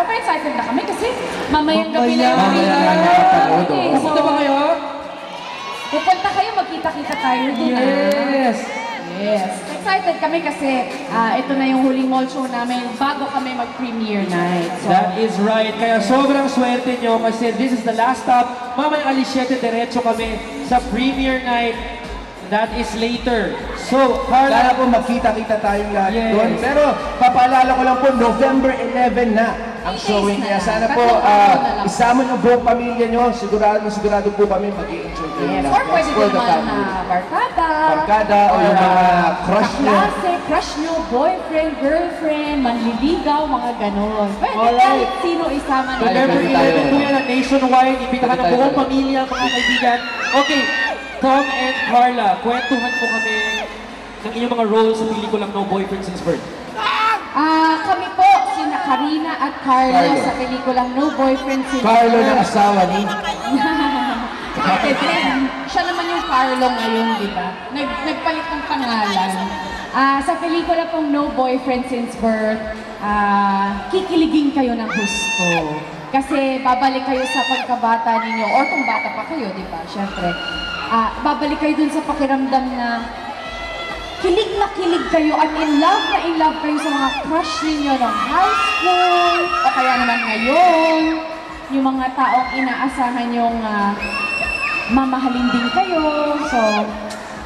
sobrang excited na kami kasi mamayang gabi na yung Pupunta ba kayo? Pupunta kayo, magkita-kita tayo dun. Yes! Yes. Excited kami kasi ito na yung huling mall show namin bago kami mag-premiere night. So, That is right. Kaya sobrang swerte nyo kasi this is the last stop. Mamayang alis 7, diretso kami sa premiere night. That is later. So, Sana po magkita-kita tayong lahat doon. Pero papaalala ko lang po, November 11 na ang showing. Kaya sana po isama nyo buong pamilya nyo. Sigurado po kami mag-i-enjoy kayo yes. lahat. Or pwede din naman barkada o yung mga crush nyo. Crush nyo, boyfriend, girlfriend, manliligaw, mga ganon. Pwede kahit sino isama na. November 11 po yan, nationwide. Ibitahan ng buong pamilya, mga kaibigan. Okay, Tom and Carla, kwentuhan po kami ng inyong mga roles sa pelikulang No Boyfriend Since Birth. Kami po, sina Karina at Carlo sa pelikulang No Boyfriend Since Birth. Carlo na asawa ni... Siya naman yung Carlo ngayon, di ba? Nagpalit ng pangalan. Sa pelikula pong No Boyfriend Since Birth, kikiligin kayo ng gusto. Kasi babalik kayo sa pagkabata ninyo, or kung bata pa kayo, di ba? Siyempre. Babalik kayo dun sa pakiramdam na kilig na kilig kayo at in love kayo sa mga crush ninyo ng high school, o kaya naman ngayon, yung mga taong inaasahan yung mamahalin din kayo. So,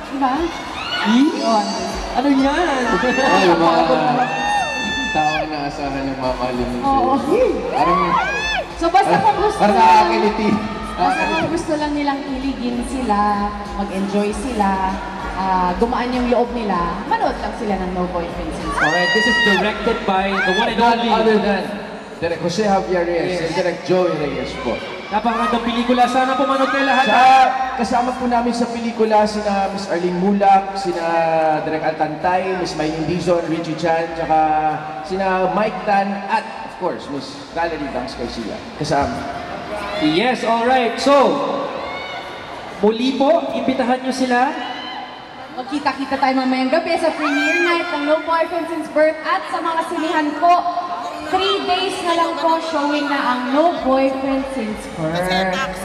diba? Yun. Ano yan? Ay, mga taong inaasahan yung mamahalin mo sa'yo. So, basta kung gusto parang nakakiliti. Basta kung gusto lang nilang kiligin sila, mag-enjoy sila, gumaan yung loob nila, manood lang sila ng No Boyfriend Since Birth. Alright, this is directed by the one and None only. other than Direk Jose Javier Reyes and Direk Joey Reyes po. Napakagandang pelikula. Sana po manood kayo lahat. Kasama po namin sa pelikula sina Miss Arlene Mulak, sina Direk Altantay, Miss Maylin Dizon, Richie Chan, tsaka sina Mike Tan, at of course, Miss Valerie Banks Garcia. Kasama. Yes, alright. So, muli po, imbitahan nyo sila. Magkita-kita tayo mamayang gabi sa premiere night ng No Boyfriend Since Birth at sa mga sinihan po, 3 days na lang po showing na ang No Boyfriend Since Birth.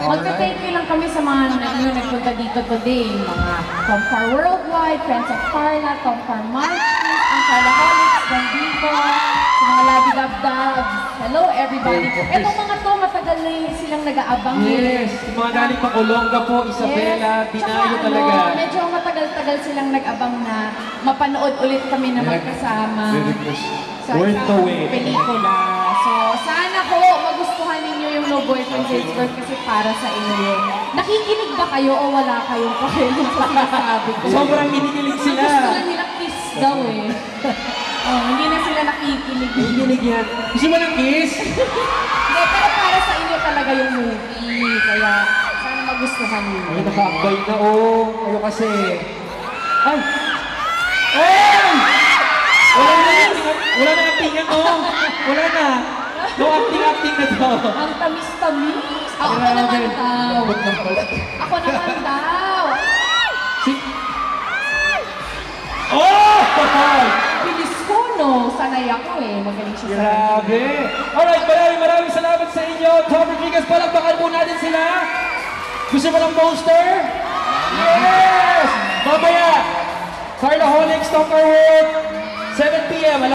Magta-thank you lang kami sa mga nagpunta dito today. Mga Tom Car Worldwide, Friends of Carla, Tom Car Marches, ang Carlaholics, Bandito, sa mga Labi Dabdabs. Hello everybody. Etong mga to, matagal na silang nag-aabang. Yes, yung mga galing pa Olonga po, Isabela, Dinayo talaga. Medyo matagal-tagal silang nag-abang na mapanood ulit kami na magkasama sa isang pelikula. So, sana po magustuhan ninyo yung No Boyfriend Since Birth kasi para sa inyo. Nakikinig ba kayo o wala kayong pakialam sa sinasabi ko? Sobrang kinikilig sila. Gusto lang nila kiss daw eh. Hindi na sila nakikinig. Kinikilig yan. Gusto mo ng kiss? Hindi, pero para sa inyo talaga yung movie. Kaya sana magustuhan ninyo. Ay, nakaakbay na Kayo kasi. Ay! Ay! Wala na actingan Wala na. No acting na to. Ang tamis-tamis. Ako naman daw. Ako naman daw. Bilis ko, no? Sanay ako eh. Magaling siya sa Grabe. Alright, maraming salamat sa inyo. Tom Rodriguez, palakpakan po natin sila. Gusto mo ng poster? Yes! Mamaya, Carlaholics, Tom Car World, 7 p.m.